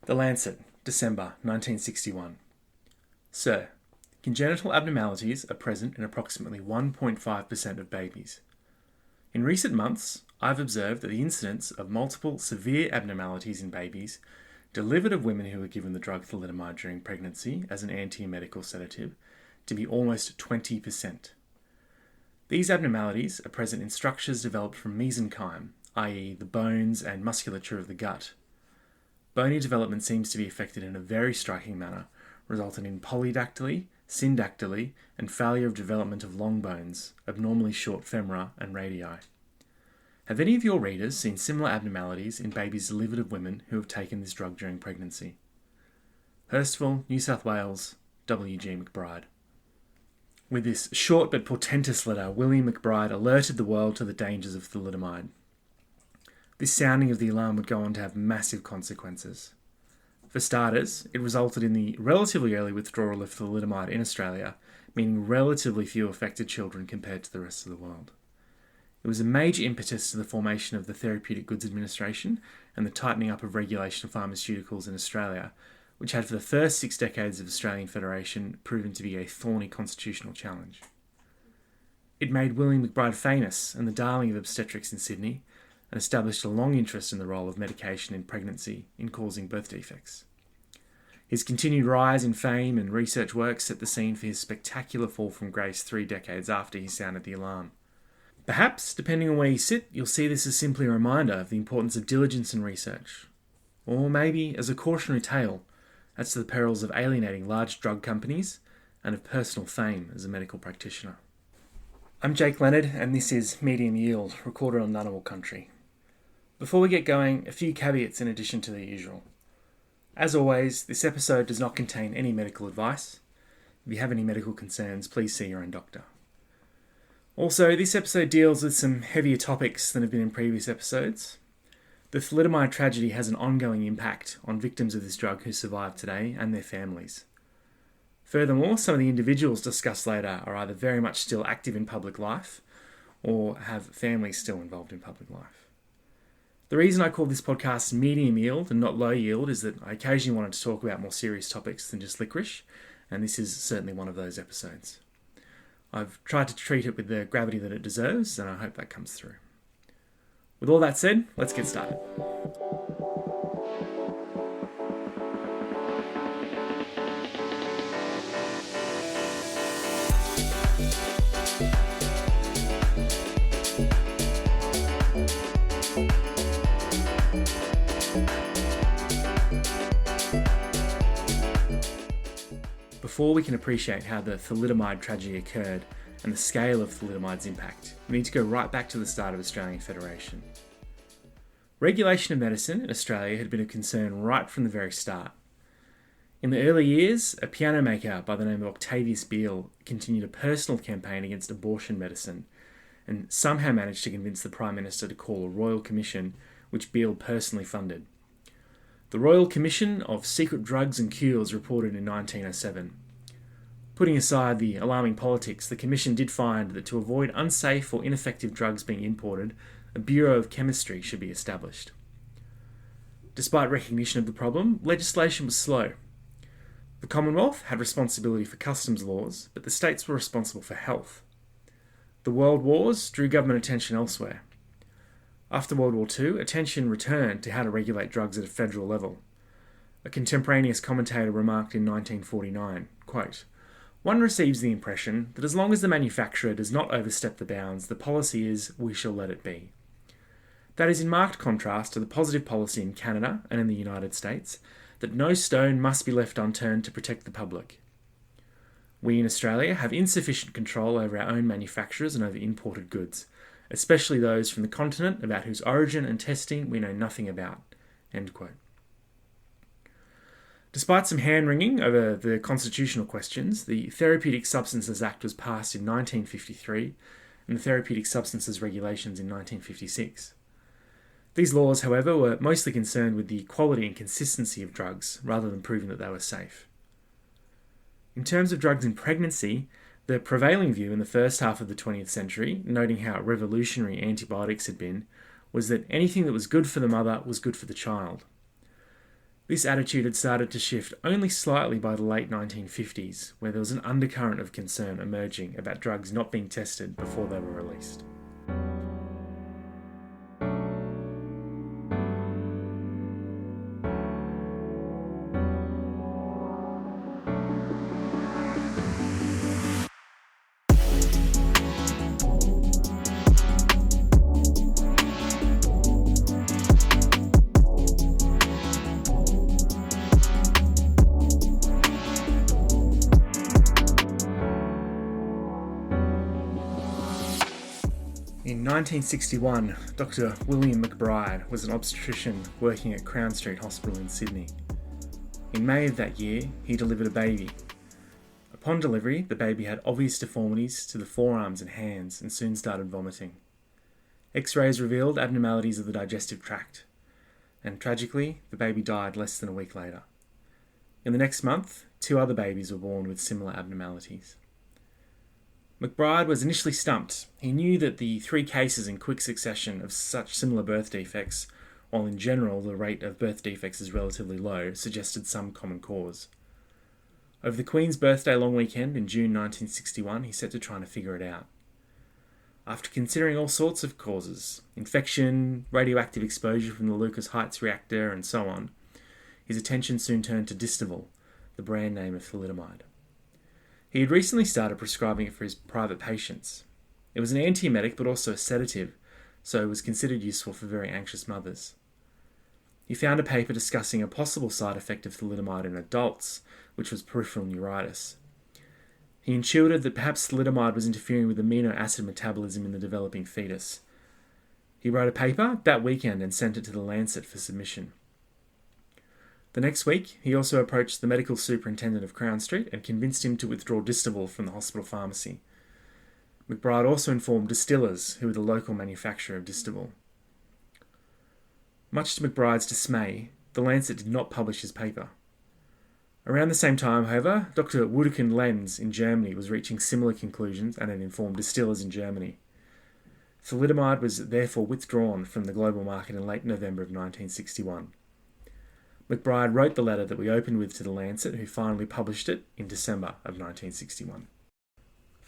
The Lancet, December 1961. Sir, congenital abnormalities are present in approximately 1.5% of babies. In recent months, I've observed that the incidence of multiple severe abnormalities in babies delivered of women who were given the drug thalidomide during pregnancy as an anti-emetical sedative to be almost 20%. These abnormalities are present in structures developed from mesenchyme, i.e. the bones and musculature of the gut. Bony development seems to be affected in a very striking manner, resulting in polydactyly, syndactyly, and failure of development of long bones, abnormally short femora and radii. Have any of your readers seen similar abnormalities in babies delivered of women who have taken this drug during pregnancy? Hurstville, New South Wales, W.G. McBride. With this short but portentous letter, William McBride alerted the world to the dangers of thalidomide. This sounding of the alarm would go on to have massive consequences. For starters, it resulted in the relatively early withdrawal of thalidomide in Australia, meaning relatively few affected children compared to the rest of the world. It was a major impetus to the formation of the Therapeutic Goods Administration and the tightening up of regulation of pharmaceuticals in Australia, which had for the first 6 decades of Australian Federation proven to be a thorny constitutional challenge. It made William McBride famous and the darling of obstetrics in Sydney, and established a long interest in the role of medication in pregnancy in causing birth defects. His continued rise in fame and research work set the scene for his spectacular fall from grace 3 decades after he sounded the alarm. Perhaps, depending on where you sit, you'll see this as simply a reminder of the importance of diligence in research, or maybe as a cautionary tale as to the perils of alienating large drug companies and of personal fame as a medical practitioner. I'm Jake Leonard, and this is Medium Yield, recorded on Ngunnawal country. Before we get going, a few caveats in addition to the usual. As always, this episode does not contain any medical advice. If you have any medical concerns, please see your own doctor. Also, this episode deals with some heavier topics than have been in previous episodes. The thalidomide tragedy has an ongoing impact on victims of this drug who survive today and their families. Furthermore, some of the individuals discussed later are either very much still active in public life or have families still involved in public life. The reason I call this podcast medium yield and not low yield is that I occasionally wanted to talk about more serious topics than just licorice, and this is certainly one of those episodes. I've tried to treat it with the gravity that it deserves, and I hope that comes through. With all that said, let's get started. Before we can appreciate how the thalidomide tragedy occurred and the scale of thalidomide's impact, we need to go right back to the start of Australian Federation. Regulation of medicine in Australia had been a concern right from the very start. In the early years, a piano maker by the name of Octavius Beale continued a personal campaign against abortion medicine and somehow managed to convince the Prime Minister to call a Royal Commission, which Beale personally funded. The Royal Commission of Secret Drugs and Cures reported in 1907. Putting aside the alarming politics, the Commission did find that to avoid unsafe or ineffective drugs being imported, a Bureau of Chemistry should be established. Despite recognition of the problem, legislation was slow. The Commonwealth had responsibility for customs laws, but the states were responsible for health. The World Wars drew government attention elsewhere. After World War II, attention returned to how to regulate drugs at a federal level. A contemporaneous commentator remarked in 1949, quote, "One receives the impression that as long as the manufacturer does not overstep the bounds, the policy is, we shall let it be. That is in marked contrast to the positive policy in Canada and in the United States, that no stone must be left unturned to protect the public. We in Australia have insufficient control over our own manufacturers and over imported goods, especially those from the continent about whose origin and testing we know nothing about." End quote. Despite some hand-wringing over the constitutional questions, the Therapeutic Substances Act was passed in 1953 and the Therapeutic Substances Regulations in 1956. These laws, however, were mostly concerned with the quality and consistency of drugs rather than proving that they were safe. In terms of drugs in pregnancy, the prevailing view in the first half of the 20th century, noting how revolutionary antibiotics had been, was that anything that was good for the mother was good for the child. This attitude had started to shift only slightly by the late 1950s, where there was an undercurrent of concern emerging about drugs not being tested before they were released. In 1961, Dr William McBride was an obstetrician working at Crown Street Hospital in Sydney. In May of that year, he delivered a baby. Upon delivery, the baby had obvious deformities to the forearms and hands and soon started vomiting. X-rays revealed abnormalities of the digestive tract, and tragically, the baby died less than a week later. In the next month, 2 other babies were born with similar abnormalities. McBride was initially stumped. He knew that the 3 cases in quick succession of such similar birth defects, while in general the rate of birth defects is relatively low, suggested some common cause. Over the Queen's birthday long weekend in June 1961, he set to trying to figure it out. After considering all sorts of causes, infection, radioactive exposure from the Lucas Heights reactor, and so on, his attention soon turned to Distaval, the brand name of thalidomide. He had recently started prescribing it for his private patients. It was an antiemetic but also a sedative, so it was considered useful for very anxious mothers. He found a paper discussing a possible side effect of thalidomide in adults, which was peripheral neuritis. He intuited that perhaps thalidomide was interfering with amino acid metabolism in the developing fetus. He wrote a paper that weekend and sent it to the Lancet for submission. The next week, he also approached the medical superintendent of Crown Street and convinced him to withdraw Distaval from the hospital pharmacy. McBride also informed Distillers, who were the local manufacturer of Distaval. Much to McBride's dismay, the Lancet did not publish his paper. Around the same time, however, Dr Wudekin Lenz in Germany was reaching similar conclusions and had informed Distillers in Germany. Thalidomide was therefore withdrawn from the global market in late November of 1961. McBride wrote the letter that we opened with to the Lancet, who finally published it in December of 1961.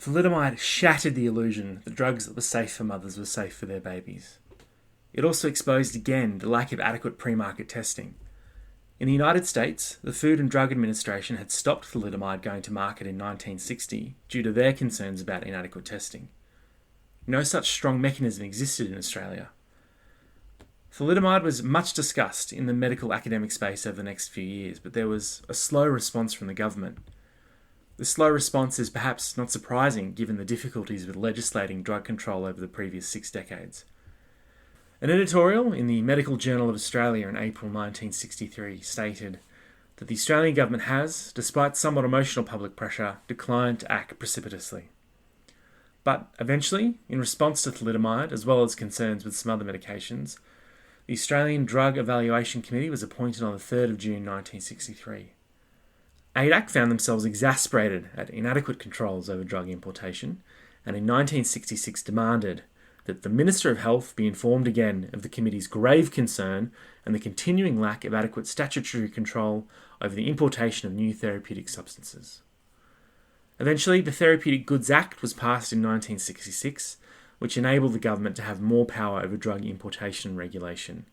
Thalidomide shattered the illusion that drugs that were safe for mothers were safe for their babies. It also exposed again the lack of adequate pre-market testing. In the United States, the Food and Drug Administration had stopped thalidomide going to market in 1960 due to their concerns about inadequate testing. No such strong mechanism existed in Australia. Thalidomide was much discussed in the medical academic space over the next few years, but there was a slow response from the government. The slow response is perhaps not surprising given the difficulties with legislating drug control over the previous 6 decades. An editorial in the Medical Journal of Australia in April 1963 stated that the Australian government has, despite somewhat emotional public pressure, declined to act precipitously. But eventually, in response to thalidomide, as well as concerns with some other medications, the Australian Drug Evaluation Committee was appointed on the 3rd of June 1963. ADAC found themselves exasperated at inadequate controls over drug importation, and in 1966 demanded that the Minister of Health be informed again of the committee's grave concern and the continuing lack of adequate statutory control over the importation of new therapeutic substances. Eventually, the Therapeutic Goods Act was passed in 1966, which enabled the government to have more power over drug importation and regulation,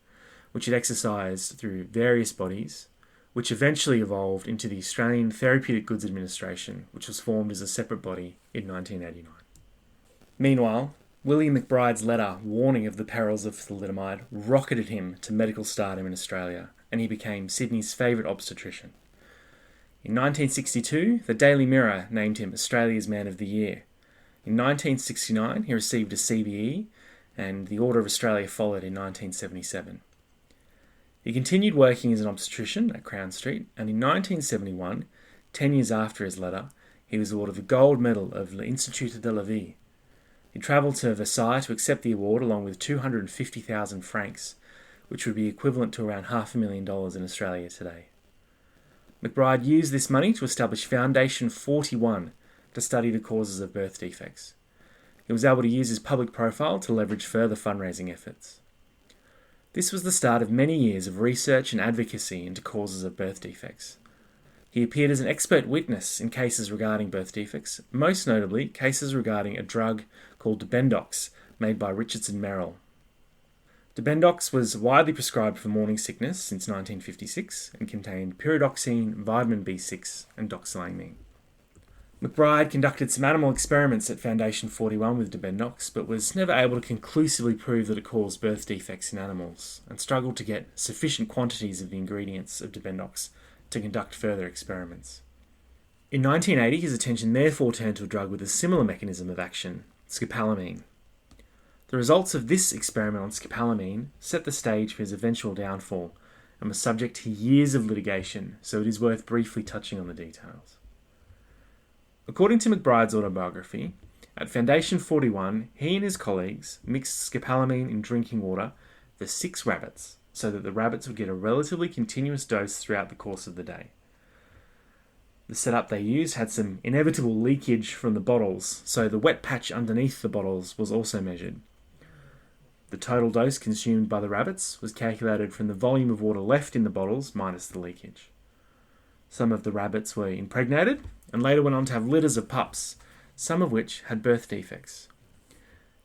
which it exercised through various bodies, which eventually evolved into the Australian Therapeutic Goods Administration, which was formed as a separate body in 1989. Meanwhile, William McBride's letter warning of the perils of thalidomide rocketed him to medical stardom in Australia, and he became Sydney's favourite obstetrician. In 1962, the Daily Mirror named him Australia's Man of the Year. In 1969, he received a CBE, and the Order of Australia followed in 1977. He continued working as an obstetrician at Crown Street, and in 1971, 10 years after his letter, he was awarded the Gold Medal of l'Institut de la Vie. He travelled to Versailles to accept the award along with 250,000 francs, which would be equivalent to around $500,000 in Australia today. McBride used this money to establish Foundation 41 to study the causes of birth defects. He was able to use his public profile to leverage further fundraising efforts. This was the start of many years of research and advocacy into causes of birth defects. He appeared as an expert witness in cases regarding birth defects, most notably cases regarding a drug called Debendox, made by Richardson Merrill. Debendox was widely prescribed for morning sickness since 1956 and contained pyridoxine, vitamin B6 and doxylamine. McBride conducted some animal experiments at Foundation 41 with Debendox, but was never able to conclusively prove that it caused birth defects in animals, and struggled to get sufficient quantities of the ingredients of Debendox to conduct further experiments. In 1980, his attention therefore turned to a drug with a similar mechanism of action, scopolamine. The results of this experiment on scopolamine set the stage for his eventual downfall and was subject to years of litigation, so it is worth briefly touching on the details. According to McBride's autobiography, at Foundation 41, he and his colleagues mixed scopolamine in drinking water for 6 rabbits, so that the rabbits would get a relatively continuous dose throughout the course of the day. The setup they used had some inevitable leakage from the bottles, so the wet patch underneath the bottles was also measured. The total dose consumed by the rabbits was calculated from the volume of water left in the bottles minus the leakage. Some of the rabbits were impregnated and later went on to have litters of pups, some of which had birth defects.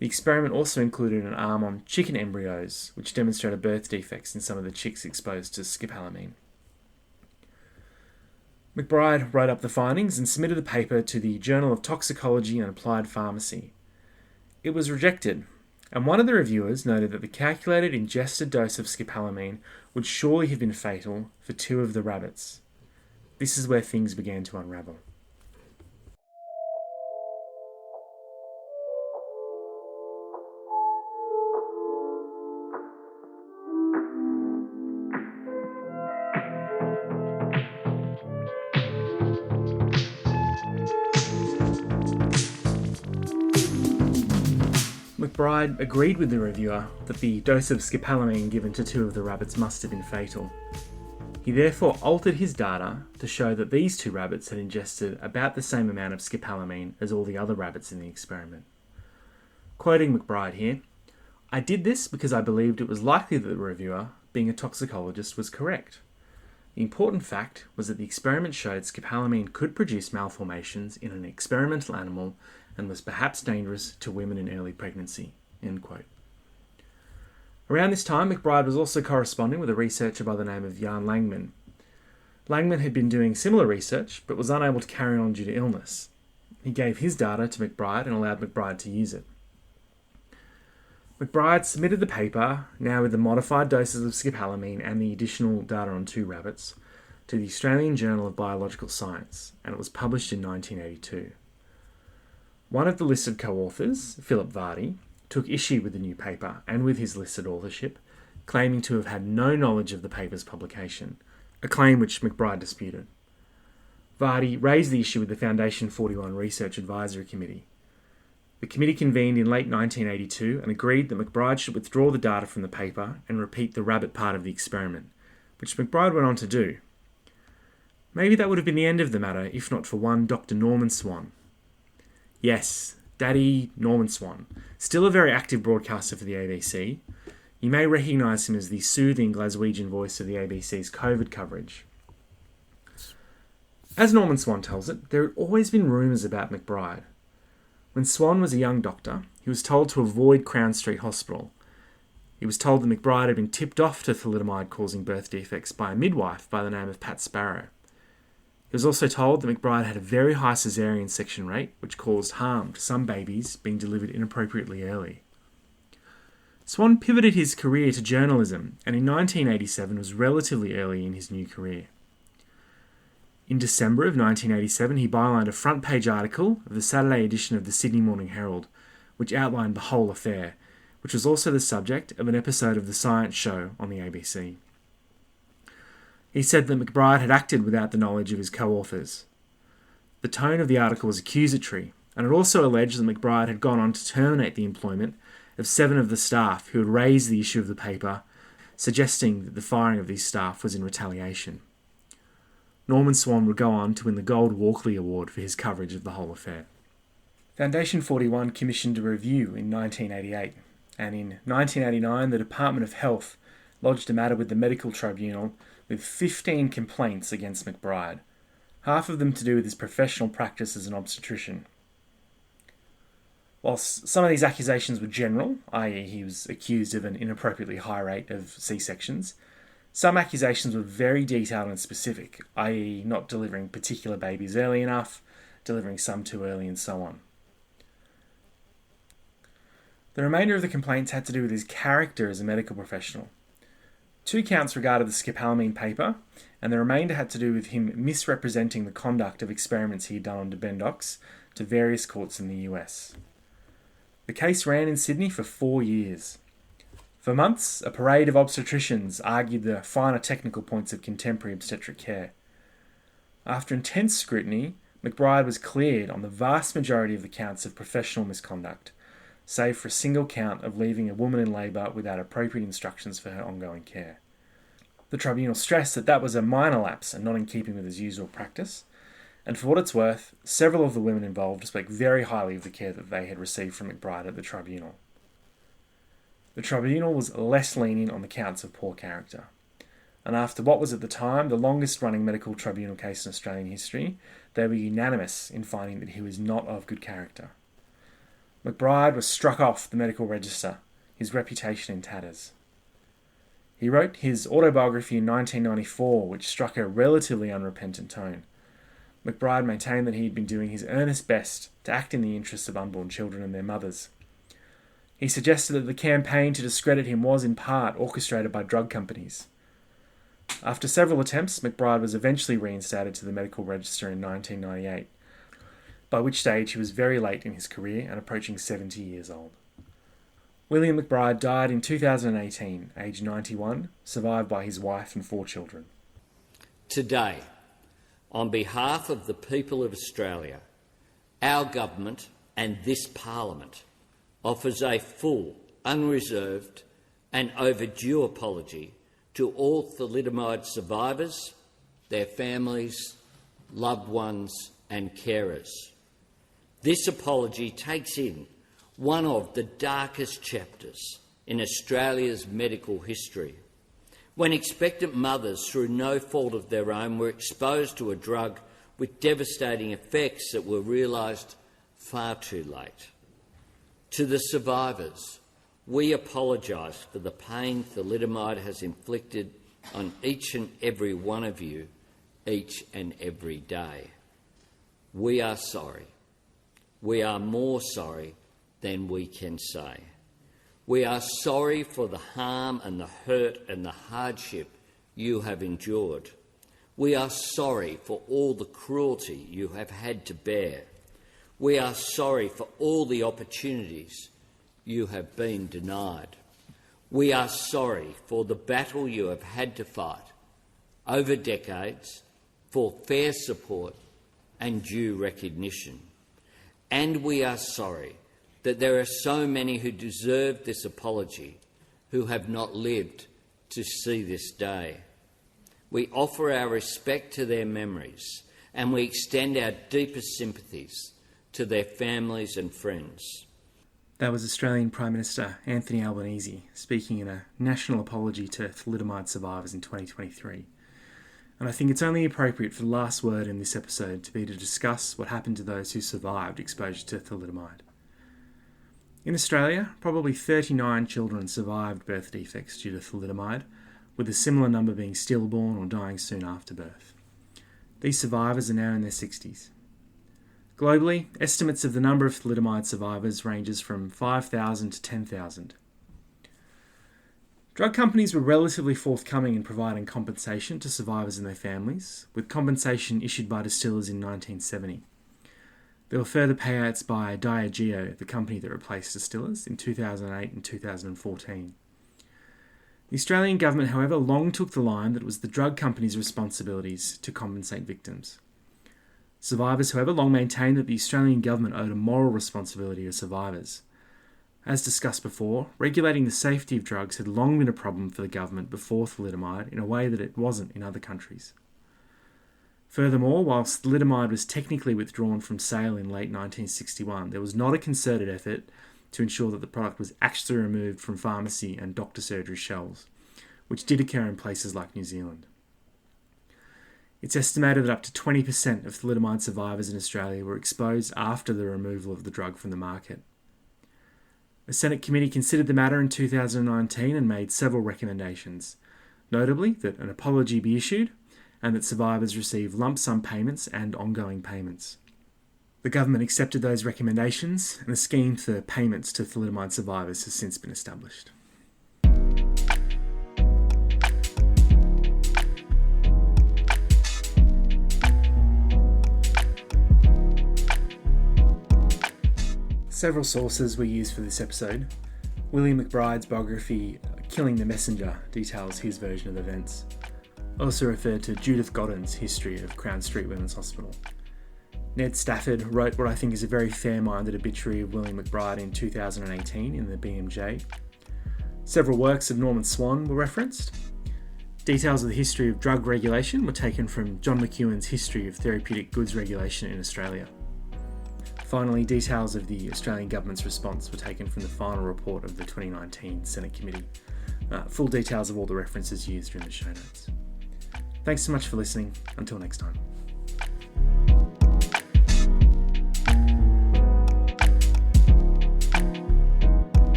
The experiment also included an arm on chicken embryos, which demonstrated birth defects in some of the chicks exposed to scopolamine. McBride wrote up the findings and submitted the paper to the Journal of Toxicology and Applied Pharmacy. It was rejected, and one of the reviewers noted that the calculated ingested dose of scopolamine would surely have been fatal for 2 of the rabbits. This is where things began to unravel. McBride agreed with the reviewer that the dose of scopolamine given to 2 of the rabbits must have been fatal. He therefore altered his data to show that these 2 rabbits had ingested about the same amount of scopolamine as all the other rabbits in the experiment. Quoting McBride here, "I did this because I believed it was likely that the reviewer, being a toxicologist, was correct. The important fact was that the experiment showed scopolamine could produce malformations in an experimental animal and was perhaps dangerous to women in early pregnancy." End quote. Around this time, McBride was also corresponding with a researcher by the name of Jan Langman. Langman had been doing similar research, but was unable to carry on due to illness. He gave his data to McBride and allowed McBride to use it. McBride submitted the paper, now with the modified doses of scopolamine and the additional data on 2 rabbits, to the Australian Journal of Biological Science, and it was published in 1982. One of the listed co-authors, Philip Vardy, took issue with the new paper and with his listed authorship, claiming to have had no knowledge of the paper's publication, a claim which McBride disputed. Vardy raised the issue with the Foundation 41 Research Advisory Committee. The committee convened in late 1982 and agreed that McBride should withdraw the data from the paper and repeat the rabbit part of the experiment, which McBride went on to do. Maybe that would have been the end of the matter if not for one Dr. Norman Swan. Yes, Daddy Norman Swan, still a very active broadcaster for the ABC. You may recognise him as the soothing Glaswegian voice of the ABC's COVID coverage. As Norman Swan tells it, there had always been rumours about McBride. When Swan was a young doctor, he was told to avoid Crown Street Hospital. He was told that McBride had been tipped off to thalidomide causing birth defects by a midwife by the name of Pat Sparrow. He was also told that McBride had a very high caesarean section rate, which caused harm to some babies being delivered inappropriately early. Swan pivoted his career to journalism, and in 1987 was relatively early in his new career. In December of 1987, he bylined a front-page article of the Saturday edition of the Sydney Morning Herald, which outlined the whole affair, which was also the subject of an episode of The Science Show on the ABC. He said that McBride had acted without the knowledge of his co-authors. The tone of the article was accusatory, and it also alleged that McBride had gone on to terminate the employment of 7 of the staff who had raised the issue of the paper, suggesting that the firing of these staff was in retaliation. Norman Swan would go on to win the Gold Walkley Award for his coverage of the whole affair. Foundation 41 commissioned a review in 1988, and in 1989 the Department of Health lodged a matter with the medical tribunal with 15 complaints against McBride, half of them to do with his professional practice as an obstetrician. Whilst some of these accusations were general, i.e. he was accused of an inappropriately high rate of C-sections, some accusations were very detailed and specific, i.e. not delivering particular babies early enough, delivering some too early, and so on. The remainder of the complaints had to do with his character as a medical professional. 2 counts regarded the scopolamine paper, and the remainder had to do with him misrepresenting the conduct of experiments he had done on Debendox to various courts in the US. The case ran in Sydney for 4 years. For months, a parade of obstetricians argued the finer technical points of contemporary obstetric care. After intense scrutiny, McBride was cleared on the vast majority of the counts of professional misconduct, save for a single count of leaving a woman in labour without appropriate instructions for her ongoing care. The tribunal stressed that that was a minor lapse and not in keeping with his usual practice, and for what it's worth, several of the women involved spoke very highly of the care that they had received from McBride at the tribunal. The tribunal was less lenient on the counts of poor character, and after what was at the time the longest-running medical tribunal case in Australian history, they were unanimous in finding that he was not of good character. McBride was struck off the medical register, his reputation in tatters. He wrote his autobiography in 1994, which struck a relatively unrepentant tone. McBride maintained that he had been doing his earnest best to act in the interests of unborn children and their mothers. He suggested that the campaign to discredit him was in part orchestrated by drug companies. After several attempts, McBride was eventually reinstated to the medical register in 1998, by which stage he was very late in his career and approaching 70 years old. William McBride died in 2018, aged 91, survived by his wife and 4 children. Today, on behalf of the people of Australia, our government and this Parliament offers a full, unreserved and overdue apology to all thalidomide survivors, their families, loved ones and carers. This apology takes in one of the darkest chapters in Australia's medical history, when expectant mothers, through no fault of their own, were exposed to a drug with devastating effects that were realised far too late. To the survivors, we apologise for the pain thalidomide has inflicted on each and every one of you each and every day. We are sorry. We are more sorry than we can say. We are sorry for the harm and the hurt and the hardship you have endured. We are sorry for all the cruelty you have had to bear. We are sorry for all the opportunities you have been denied. We are sorry for the battle you have had to fight over decades for fair support and due recognition. And we are sorry that there are so many who deserve this apology who have not lived to see this day. We offer our respect to their memories and we extend our deepest sympathies to their families and friends. That was Australian Prime Minister Anthony Albanese speaking in a national apology to thalidomide survivors in 2023. And I think it's only appropriate for the last word in this episode to be to discuss what happened to those who survived exposure to thalidomide. In Australia, probably 39 children survived birth defects due to thalidomide, with a similar number being stillborn or dying soon after birth. These survivors are now in their 60s. Globally, estimates of the number of thalidomide survivors ranges from 5,000 to 10,000. Drug companies were relatively forthcoming in providing compensation to survivors and their families, with compensation issued by distillers in 1970. There were further payouts by Diageo, the company that replaced distillers, in 2008 and 2014. The Australian government, however, long took the line that it was the drug companies' responsibilities to compensate victims. Survivors, however, long maintained that the Australian government owed a moral responsibility to survivors. As discussed before, regulating the safety of drugs had long been a problem for the government before thalidomide in a way that it wasn't in other countries. Furthermore, whilst thalidomide was technically withdrawn from sale in late 1961, there was not a concerted effort to ensure that the product was actually removed from pharmacy and doctor surgery shelves, which did occur in places like New Zealand. It's estimated that up to 20% of thalidomide survivors in Australia were exposed after the removal of the drug from the market. A Senate committee considered the matter in 2019 and made several recommendations, notably that an apology be issued and that survivors receive lump sum payments and ongoing payments. The government accepted those recommendations, and a scheme for payments to thalidomide survivors has since been established. Several sources were used for this episode. William McBride's biography, Killing the Messenger, details his version of events. I also referred to Judith Godden's history of Crown Street Women's Hospital. Ned Stafford wrote what I think is a very fair-minded obituary of William McBride in 2018 in the BMJ. Several works of Norman Swan were referenced. Details of the history of drug regulation were taken from John McEwen's History of Therapeutic Goods Regulation in Australia. Finally, details of the Australian Government's response were taken from the final report of the 2019 Senate Committee. Full details of all the references used are in the show notes. Thanks so much for listening. Until next time.